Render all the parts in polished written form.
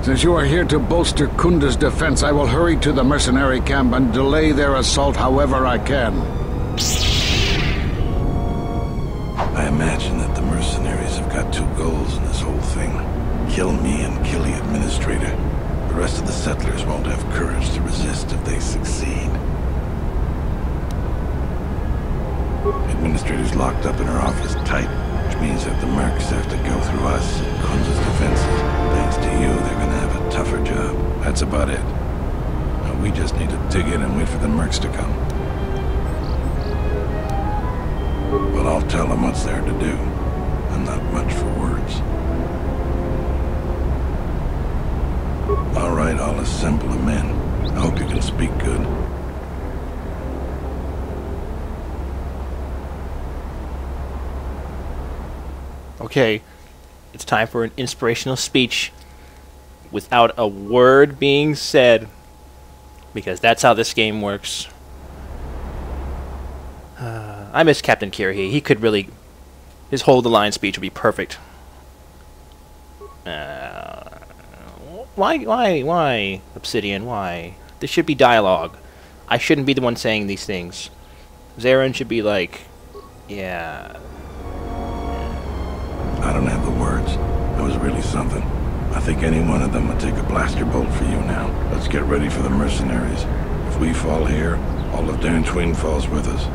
Since you are here to bolster Khoonda's defense, I will hurry to the mercenary camp and delay their assault however I can. I imagine that the mercenaries have got two goals in this whole thing. Kill me and kill the administrator. The rest of the settlers won't have courage to resist if they succeed. The administrator's locked up in her office tight, which means that the mercs have to go through us and Khoonda's defenses. Thanks to you, they're gonna have a tougher job. That's about it. Now, we just need to dig in and wait for the mercs to come. But I'll tell them what's there to do. I'm not much for words. All right, I'll assemble the men. I hope you can speak good. Okay, it's time for an inspirational speech without a word being said, because that's how this game works. I miss Captain Kirhi. He could really... His hold-the-line speech would be perfect. Why, Obsidian, why? This should be dialogue. I shouldn't be the one saying these things. Zarin should be like, yeah... I don't have the words. That was really something. I think any one of them would take a blaster bolt for you now. Let's get ready for the mercenaries. If we fall here, all of Dantooine falls with us.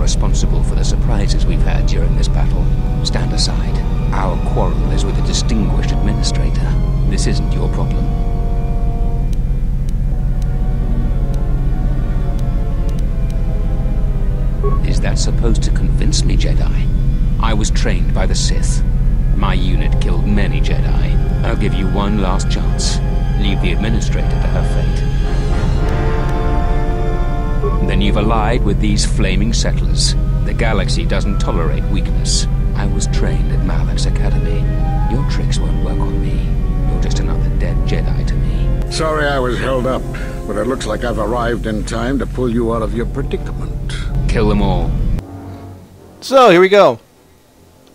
Responsible for the surprises we've had during this battle. Stand aside. Our quarrel is with a distinguished administrator. This isn't your problem. Is that supposed to convince me, Jedi? I was trained by the Sith. My unit killed many Jedi. I'll give you one last chance. Leave the administrator to her fate. Then you've allied with these flaming settlers. The galaxy doesn't tolerate weakness. I was trained at Malak's Academy. Your tricks won't work on me. You're just another dead Jedi to me. Sorry I was held up, but it looks like I've arrived in time to pull you out of your predicament. Kill them all. So, here we go.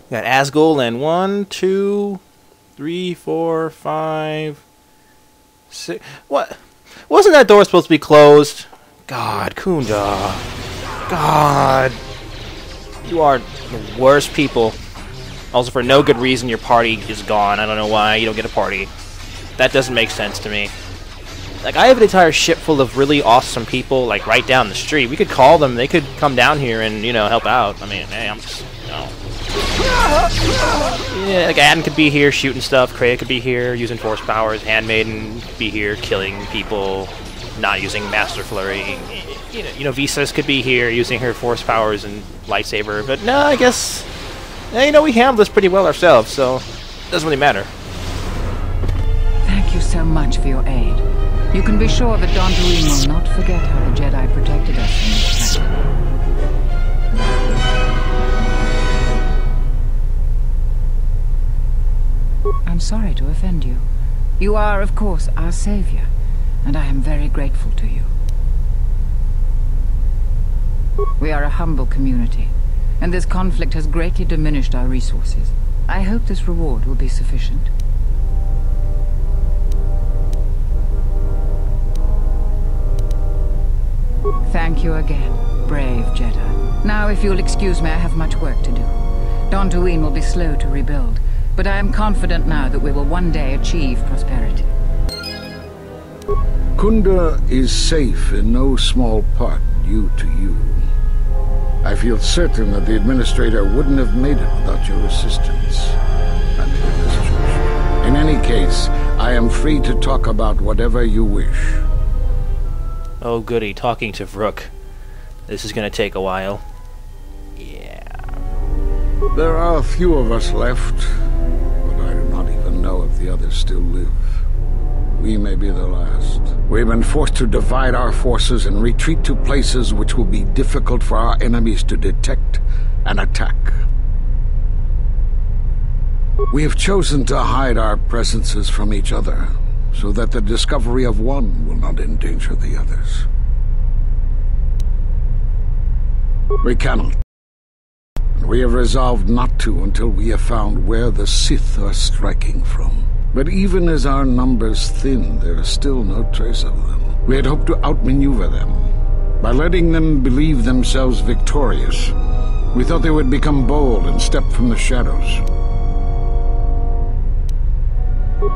We got Asgul and 1, 2, 3, 4, 5, 6... What? Wasn't that door supposed to be closed? God, Khoonda. God. You are the worst people. Also, for no good reason, your party is gone. I don't know why you don't get a party. That doesn't make sense to me. Like, I have an entire ship full of really awesome people, like, right down the street. We could call them. They could come down here and, you know, help out. I mean, hey, I'm just, you know. Yeah, like, Adam could be here shooting stuff. Kreia could be here using force powers. Handmaiden could be here killing people, not using Master Flurry. You know, Visas could be here using her force powers and lightsaber. But no, I guess, you know, we handled this pretty well ourselves, so it doesn't really matter. Thank you so much for your aid. You can be sure that Dantooine will not forget how the Jedi protected us from this battle. I'm sorry to offend you. You are, of course, our savior, and I am very grateful to you. We are a humble community, and this conflict has greatly diminished our resources. I hope this reward will be sufficient. Thank you again, brave Jedi. Now, if you'll excuse me, I have much work to do. Dantooine will be slow to rebuild, but I am confident now that we will one day achieve prosperity. Khoonda is safe in no small part due to you. I feel certain that the Administrator wouldn't have made it without your assistance. I made a misjudgment. In any case, I am free to talk about whatever you wish. Oh goody, talking to Vrook. This is gonna take a while. Yeah. There are a few of us left, but I do not even know if the others still live. We may be the last. We've been forced to divide our forces and retreat to places which will be difficult for our enemies to detect and attack. We have chosen to hide our presences from each other, so that the discovery of one will not endanger the others. We cannot. We have resolved not to until we have found where the Sith are striking from. But even as our numbers thin, there is still no trace of them. We had hoped to outmaneuver them. By letting them believe themselves victorious, we thought they would become bold and step from the shadows.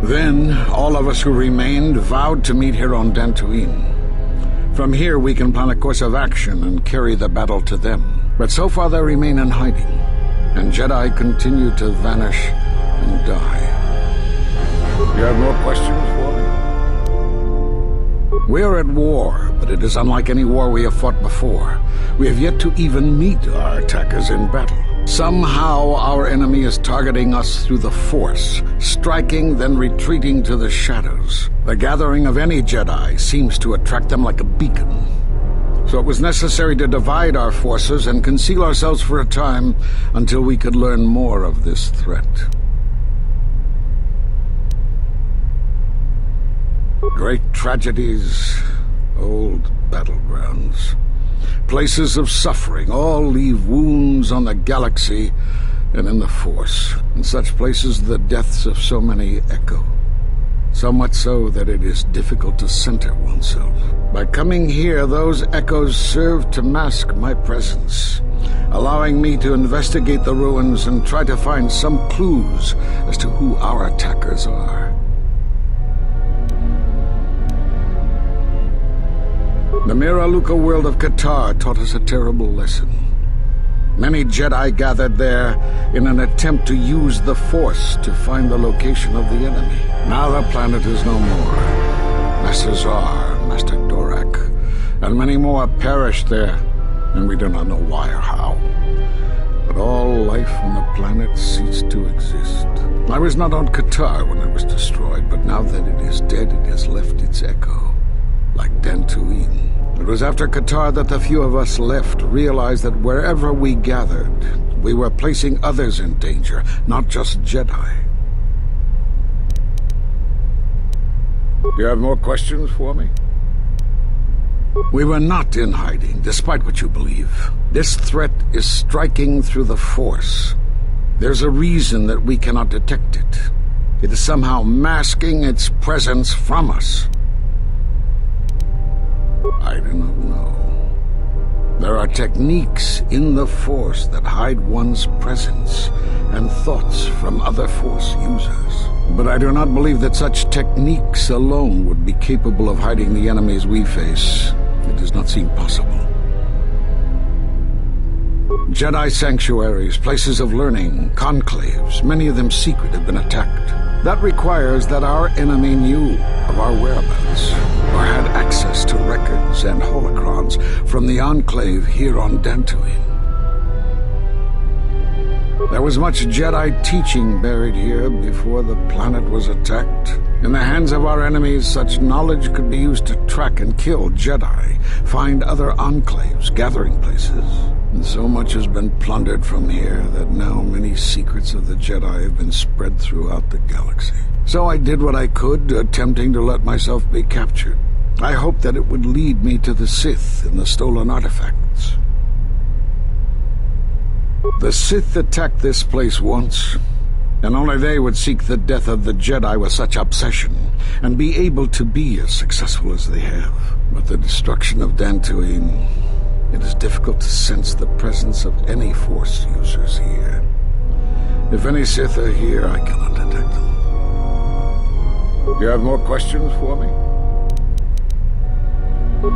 Then, all of us who remained vowed to meet here on Dantooine. From here, we can plan a course of action and carry the battle to them. But so far, they remain in hiding, and Jedi continue to vanish and die. You have more questions for me? We are at war, but it is unlike any war we have fought before. We have yet to even meet our attackers in battle. Somehow our enemy is targeting us through the Force, striking, then retreating to the shadows. The gathering of any Jedi seems to attract them like a beacon. So it was necessary to divide our forces and conceal ourselves for a time until we could learn more of this threat. Great tragedies, old battlegrounds. Places of suffering all leave wounds on the galaxy and in the Force. In such places the deaths of so many echo. So much so that it is difficult to center oneself. By coming here, those echoes serve to mask my presence, allowing me to investigate the ruins and try to find some clues as to who our attackers are. The Miraluka world of KotOR taught us a terrible lesson. Many Jedi gathered there in an attempt to use the Force to find the location of the enemy. Now the planet is no more. Master Zar, Master Dorak, and many more perished there, and we do not know why or how. But all life on the planet ceased to exist. I was not on KotOR when it was destroyed, but now that it is dead, it has left its echo, like Dantooine. It was after KotOR that the few of us left realized that wherever we gathered, we were placing others in danger, not just Jedi. You have more questions for me? We were not in hiding, despite what you believe. This threat is striking through the Force. There's a reason that we cannot detect it. It is somehow masking its presence from us. I do not know. There are techniques in the Force that hide one's presence and thoughts from other Force users. But I do not believe that such techniques alone would be capable of hiding the enemies we face. It does not seem possible. Jedi sanctuaries, places of learning, conclaves, many of them secret, have been attacked. That requires that our enemy knew of our whereabouts, or had access to records and holocrons from the Enclave here on Dantooine. There was much Jedi teaching buried here before the planet was attacked. In the hands of our enemies, such knowledge could be used to track and kill Jedi, find other enclaves, gathering places. And so much has been plundered from here that now many secrets of the Jedi have been spread throughout the galaxy. So I did what I could, attempting to let myself be captured. I hoped that it would lead me to the Sith and the stolen artifacts. The Sith attacked this place once, and only they would seek the death of the Jedi with such obsession, and be able to be as successful as they have. With the destruction of Dantooine, it is difficult to sense the presence of any Force users here. If any Sith are here, I cannot detect them. You have more questions for me?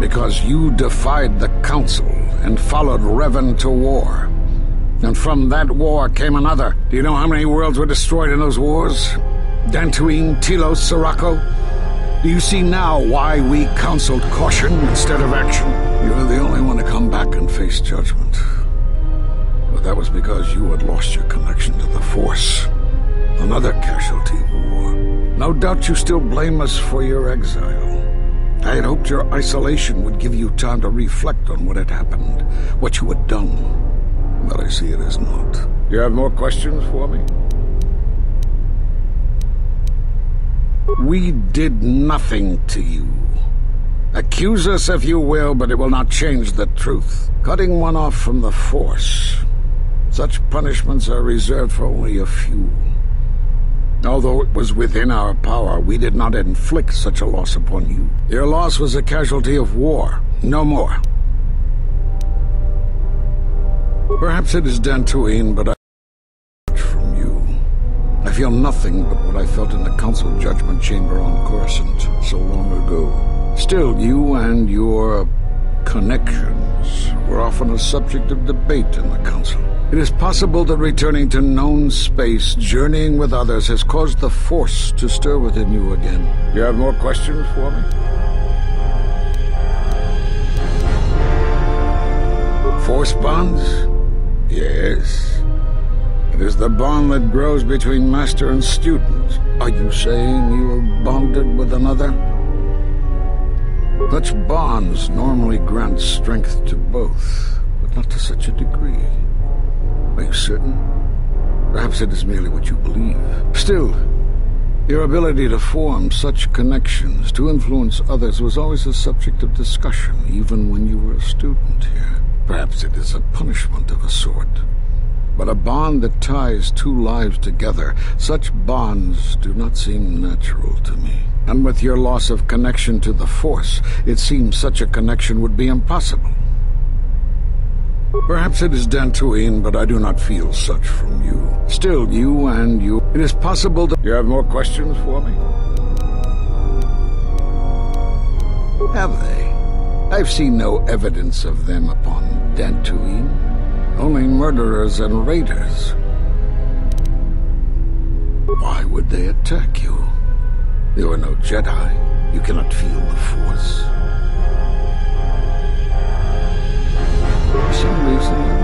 Because you defied the Council and followed Revan to war. And from that war came another. Do you know how many worlds were destroyed in those wars? Dantooine, Telos, Sirocco? Do you see now why we counseled caution instead of action? You're the only one to come back and face judgment. But that was because you had lost your connection to the Force. Another casualty of war. No doubt you still blame us for your exile. I had hoped your isolation would give you time to reflect on what had happened, what you had done. But I see it as not. You have more questions for me? We did nothing to you. Accuse us if you will, but it will not change the truth. Cutting one off from the Force. Such punishments are reserved for only a few. Although it was within our power, we did not inflict such a loss upon you. Your loss was a casualty of war, no more. Perhaps it is Dantooine, but I from you. I feel nothing but what I felt in the Council Judgment Chamber on Coruscant so long ago. Still, you and your connections were often a subject of debate in the Council. It is possible that returning to known space, journeying with others, has caused the Force to stir within you again. You have more questions for me? Force bonds? Yes. It is the bond that grows between master and student. Are you saying you have bonded with another? Such bonds normally grant strength to both, but not to such a degree. Are you certain? Perhaps it is merely what you believe. Still, your ability to form such connections, to influence others, was always a subject of discussion, even when you were a student here. Perhaps it is a punishment of a sort. But a bond that ties two lives together, such bonds do not seem natural to me. And with your loss of connection to the Force, it seems such a connection would be impossible. Perhaps it is Dantooine, but I do not feel such from you. Still, you and you... It is possible that... You have more questions for me? Have they? I've seen no evidence of them upon Dantooine. Only murderers and raiders. Why would they attack you? You are no Jedi. You cannot feel the Force. For some reason, I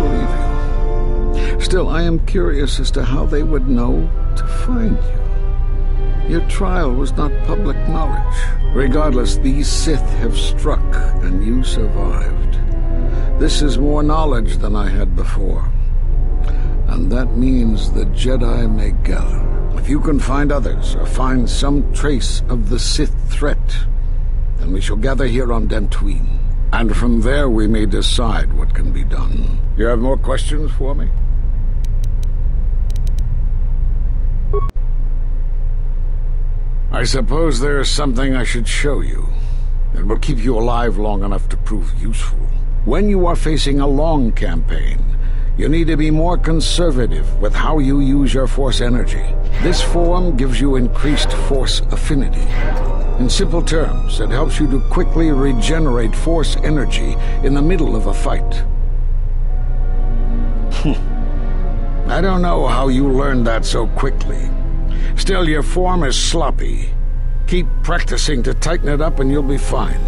believe you. Still, I am curious as to how they would know to find you. Your trial was not public knowledge. Regardless, these Sith have struck, and you survived. This is more knowledge than I had before. And that means the Jedi may gather. If you can find others, or find some trace of the Sith threat, then we shall gather here on Dantooine. And from there we may decide what can be done. You have more questions for me? I suppose there is something I should show you. It will keep you alive long enough to prove useful. When you are facing a long campaign, you need to be more conservative with how you use your Force energy. This form gives you increased Force affinity. In simple terms, it helps you to quickly regenerate Force energy in the middle of a fight. I don't know how you learned that so quickly. Still, your form is sloppy. Keep practicing to tighten it up and you'll be fine.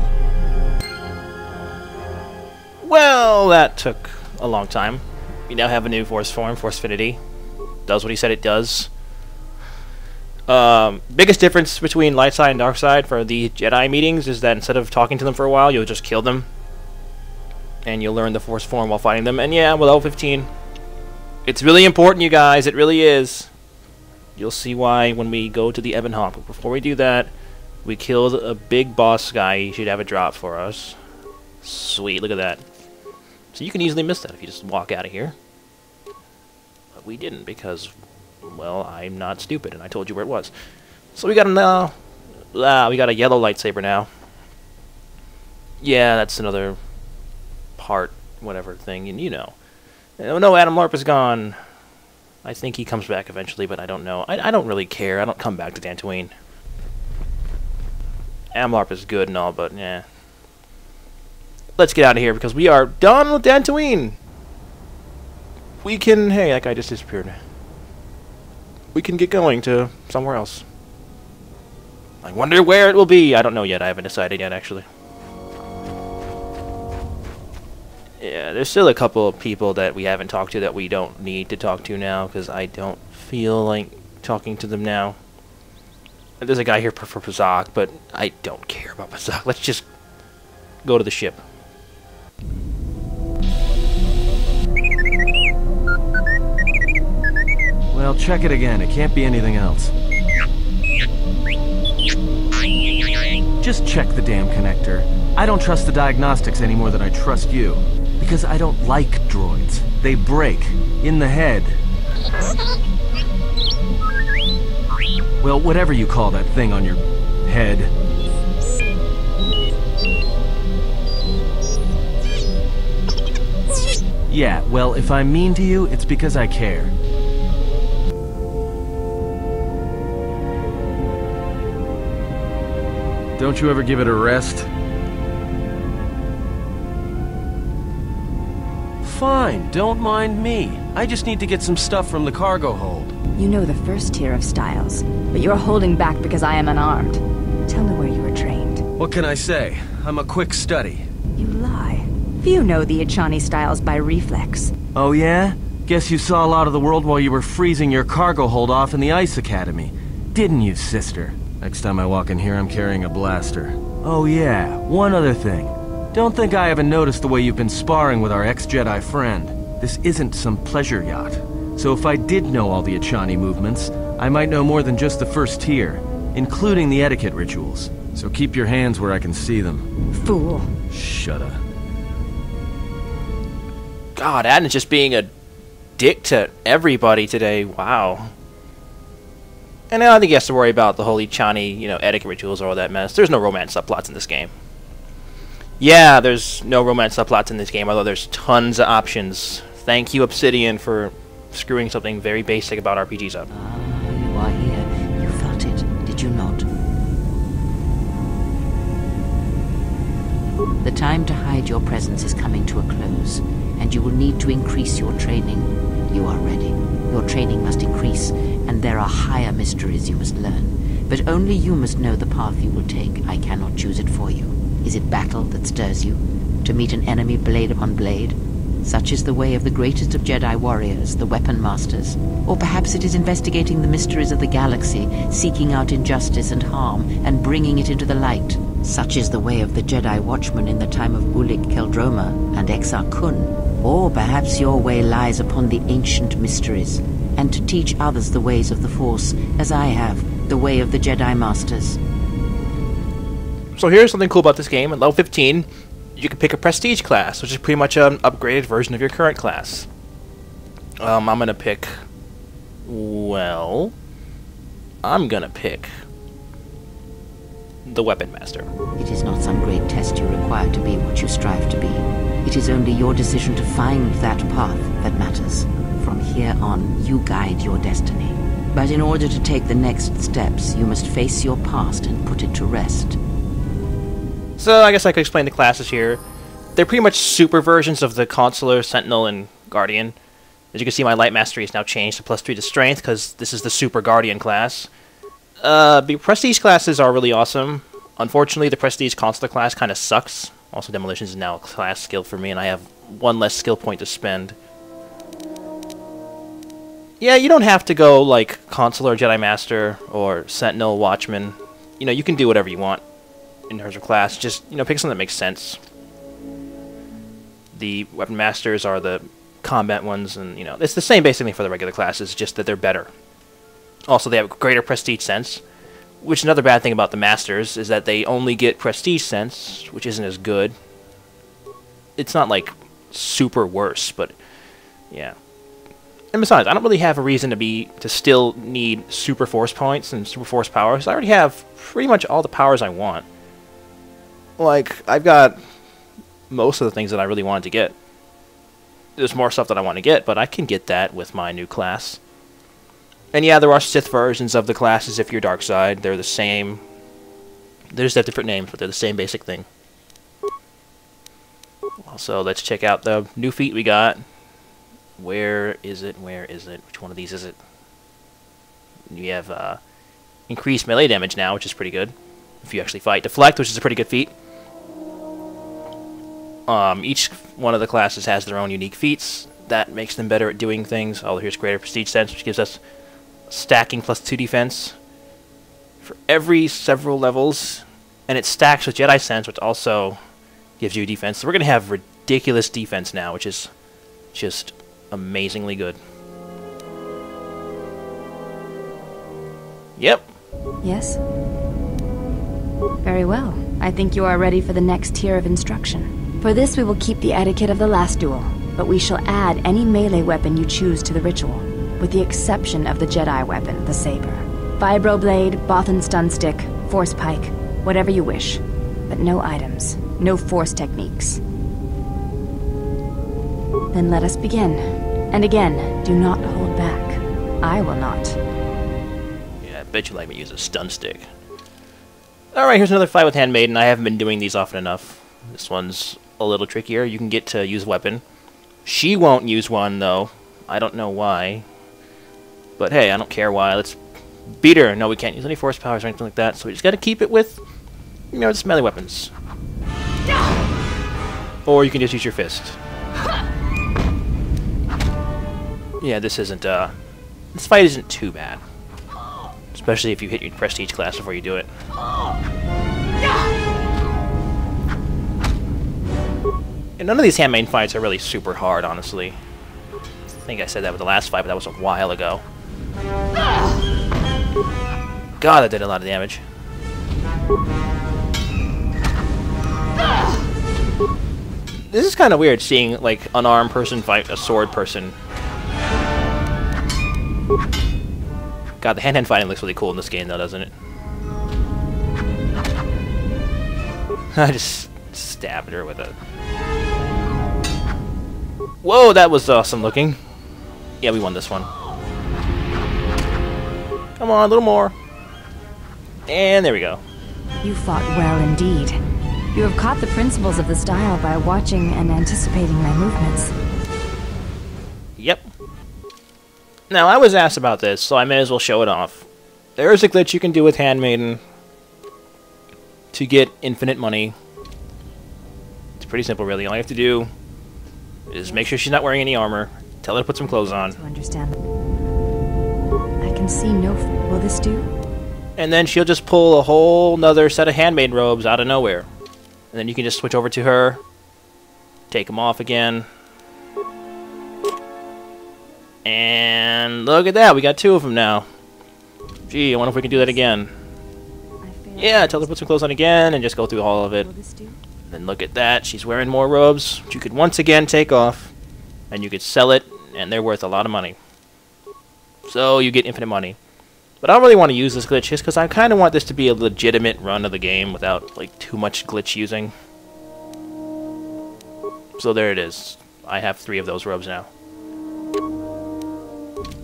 Well, that took a long time. We now have a new Force form, Force Affinity. Does what he said it does. Biggest difference between light side and dark side for the Jedi meetings is that instead of talking to them for a while, you'll just kill them. And you'll learn the Force form while fighting them. And yeah, with level 15, it's really important, you guys. It really is. You'll see why when we go to the Ebon Hawk. But before we do that, we killed a big boss guy. He should have a drop for us. Sweet, look at that. So you can easily miss that if you just walk out of here. But we didn't because well, I'm not stupid, and I told you where it was. So we got we got a yellow lightsaber now. Yeah, that's another part, whatever thing, and you know. Oh no, Adam Larp is gone. I think he comes back eventually, but I don't know. I don't really care. I don't come back to Dantooine. Adam Larp is good and all, but yeah. Let's get out of here because we are done with Dantooine. We can... Hey, that guy just disappeared. We can get going to somewhere else. I wonder where it will be. I don't know yet. I haven't decided yet, actually. Yeah, there's still a couple of people that we haven't talked to that we don't need to talk to now because I don't feel like talking to them now. There's a guy here for Pazak, but I don't care about Pazak. Let's just go to the ship. Well, check it again. It can't be anything else. Just check the damn connector. I don't trust the diagnostics any more than I trust you. Because I don't like droids. They break. In the head. Well, whatever you call that thing on your head. Yeah, well, if I'm mean to you, it's because I care. Don't you ever give it a rest? Fine, don't mind me. I just need to get some stuff from the cargo hold. You know the first tier of styles, but you're holding back because I am unarmed. Tell me where you were trained. What can I say? I'm a quick study. You lie. Few know the Echani styles by reflex. Oh yeah? Guess you saw a lot of the world while you were freezing your cargo hold off in the Ice Academy. Didn't you, sister? Next time I walk in here, I'm carrying a blaster. Oh yeah, one other thing. Don't think I haven't noticed the way you've been sparring with our ex-Jedi friend. This isn't some pleasure yacht. So if I did know all the Echani movements, I might know more than just the first tier, including the etiquette rituals. So keep your hands where I can see them. Fool. Shut up. God, Adam's just being a dick to everybody today. Wow. And I don't think he has to worry about the whole Echani, you know, etiquette rituals or all that mess. There's no romance subplots in this game. Yeah, there's no romance subplots in this game, although there's tons of options. Thank you, Obsidian, for screwing something very basic about RPGs up. Ah, you are here. You felt it, did you not? The time to hide your presence is coming to a close, and you will need to increase your training. You are ready. Your training must increase, and there are higher mysteries you must learn. But only you must know the path you will take. I cannot choose it for you. Is it battle that stirs you? To meet an enemy blade upon blade? Such is the way of the greatest of Jedi warriors, the weapon masters. Or perhaps it is investigating the mysteries of the galaxy, seeking out injustice and harm, and bringing it into the light. Such is the way of the Jedi watchmen in the time of Ulic Keldroma and Exar Kun. Or perhaps your way lies upon the ancient mysteries, and to teach others the ways of the Force, as I have, the way of the Jedi Masters. So here's something cool about this game. At level 15, you can pick a prestige class, which is pretty much an upgraded version of your current class. I'm gonna pick... Well... I'm gonna pick... the Weapon Master. It is not some great test you require to be what you strive to be. It is only your decision to find that path that matters. From here on, you guide your destiny. But in order to take the next steps, you must face your past and put it to rest. So I guess I could explain the classes here. They're pretty much super versions of the Consular, Sentinel, and Guardian. As you can see, my Light Mastery is now changed to +3 to Strength, because this is the Super Guardian class. The Prestige classes are really awesome. Unfortunately, the Prestige Consular class kind of sucks. Also, Demolitions is now a class skill for me, and I have one less skill point to spend. Yeah, you don't have to go like Consular, Jedi Master, or Sentinel, Watchman. You know, you can do whatever you want in terms of class. Just, you know, pick something that makes sense. The Weapon Masters are the combat ones, and, you know, it's the same basically for the regular classes, just that they're better. Also, they have greater Prestige Sense, which another bad thing about the Masters is that they only get Prestige Sense, which isn't as good. It's not, like, super worse, but, yeah. And besides, I don't really have a reason to still need super force points and super force powers. I already have pretty much all the powers I want. Like, I've got most of the things that I really wanted to get. There's more stuff that I want to get, but I can get that with my new class. And yeah, there are Sith versions of the classes if you're dark side. They're the same. They just have different names, but they're the same basic thing. Also, let's check out the new feat we got. Where is it? Where is it? Which one of these is it? We have increased melee damage now, which is pretty good. If you actually fight. Deflect, which is a pretty good feat. Each one of the classes has their own unique feats. That makes them better at doing things. Oh, here's Greater Prestige Sense, which gives us stacking plus 2 defense for every several levels. And it stacks with Jedi Sense, which also gives you defense. So we're going to have ridiculous defense now, which is just amazingly good. Yep. Yes? Very well. I think you are ready for the next tier of instruction. For this, we will keep the etiquette of the last duel, but we shall add any melee weapon you choose to the ritual, with the exception of the Jedi weapon, the saber. Vibroblade, Bothan stun stick, force pike, whatever you wish. But no items, no force techniques. Then let us begin. And again, do not hold back. I will not. Yeah, I bet you like me to use a stun stick. Alright, here's another fight with Handmaiden. I haven't been doing these often enough. This one's a little trickier. You can get to use a weapon. She won't use one, though. I don't know why. But hey, I don't care why. Let's beat her. No, we can't use any force powers or anything like that, so we just gotta keep it with, you know, just melee weapons. Or you can just use your fist. Yeah, this isn't, this fight isn't too bad. Especially if you hit your prestige class before you do it. And none of these handmaiden fights are really super hard, honestly. I think I said that with the last fight, but that was a while ago. God, that did a lot of damage. This is kind of weird, seeing, like, an armed person fight a sword person. God, the hand-to-hand fighting looks really cool in this game, though, doesn't it? I just stabbed her with a... Whoa, that was awesome looking. Yeah, we won this one. Come on, a little more. And there we go. You fought well indeed. You have caught the principles of the style by watching and anticipating my movements. Yep. Now, I was asked about this, so I may as well show it off. There is a glitch you can do with Handmaiden to get infinite money. It's pretty simple, really. All you have to do is make sure she's not wearing any armor. Tell her to put some clothes on. To understand. I can see no... Will this do? And then she'll just pull a whole nother set of handmaiden robes out of nowhere. And then you can just switch over to her, take them off again. And look at that, we got 2 of them now. Gee, I wonder if we can do that again. Yeah, tell her to put some clothes on again and just go through all of it. Then look at that, she's wearing more robes, which you could once again take off. And you could sell it, and they're worth a lot of money. So you get infinite money. But I don't really want to use this glitch just because I kind of want this to be a legitimate run of the game without like too much glitch using. So there it is. I have 3 of those robes now.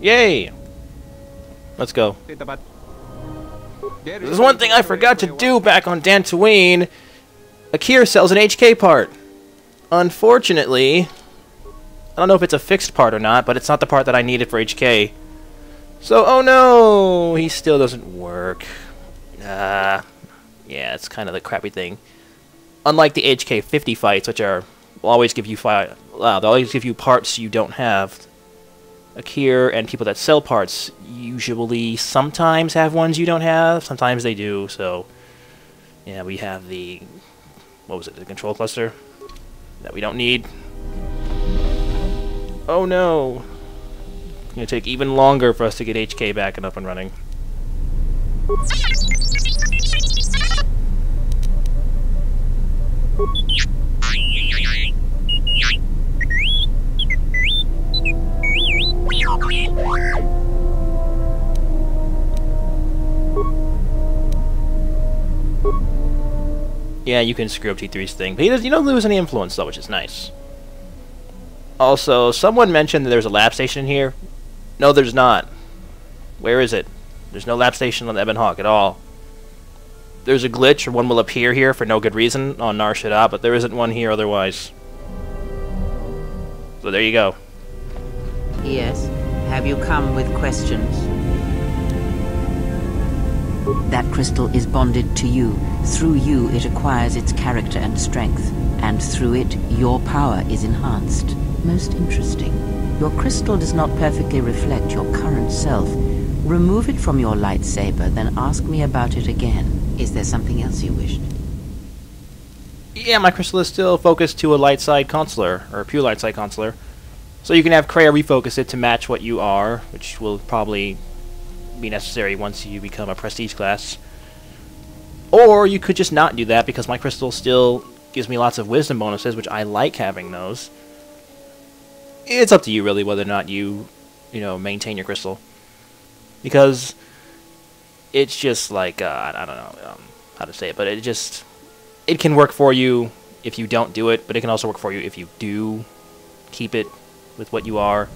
Yay! Let's go. There's one thing I forgot to do back on Dantooine. Akir sells an HK part. Unfortunately, I don't know if it's a fixed part or not, but it's not the part that I needed for HK. So, oh no! He still doesn't work. Yeah, it's kind of the crappy thing. Unlike the HK 50 fights, which will always give you they'll always give you parts you don't have. Akir and people that sell parts usually sometimes have ones you don't have. Sometimes they do. So, yeah, we have the the control cluster that we don't need. Oh no! It's going to take even longer for us to get HK back and up and running. Yeah, you can screw up T3's thing, but you don't lose any influence though, which is nice. Also, someone mentioned that there's a lab station here. No, there's not. Where is it? There's no lab station on the Ebon Hawk at all. There's a glitch, or one will appear here for no good reason on Nar Shaddaa, but there isn't one here otherwise. So there you go. Yes. Have you come with questions? That crystal is bonded to you. Through you, it acquires its character and strength. And through it, your power is enhanced. Most interesting. Your crystal does not perfectly reflect your current self. Remove it from your lightsaber, then ask me about it again. Is there something else you wished? Yeah, my crystal is still focused to a light side consular, or a pure light side consular. So you can have Kreia refocus it to match what you are, which will probably be necessary once you become a prestige class. Or you could just not do that, because my crystal still gives me lots of wisdom bonuses, which I like having those. It's up to you, really, whether or not you maintain your crystal. Because it's just like, I don't know how to say it, but it can work for you if you don't do it, but it can also work for you if you do keep it with what you are.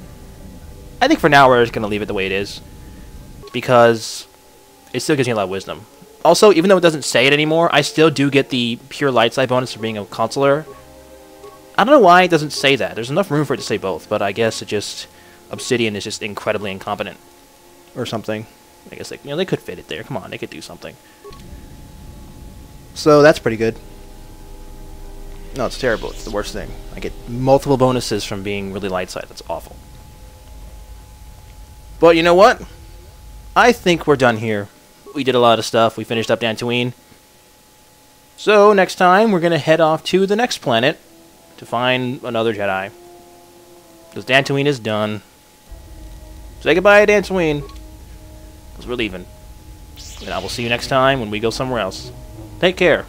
I think for now we're just going to leave it the way it is, because it still gives me a lot of wisdom. Also, even though it doesn't say it anymore, I still do get the pure light side bonus for being a consular. I don't know why it doesn't say that. There's enough room for it to say both, but I guess Obsidian is just incredibly incompetent. Or something. I guess they could fit it there. Come on, they could do something. So that's pretty good. No, it's terrible. It's the worst thing. I get multiple bonuses from being really light side. That's awful. But you know what? I think we're done here. We did a lot of stuff. We finished up Dantooine. So next time we're going to head off to the next planet to find another Jedi. Because Dantooine is done. Say goodbye, Dantooine. Because we're leaving. And I will see you next time when we go somewhere else. Take care.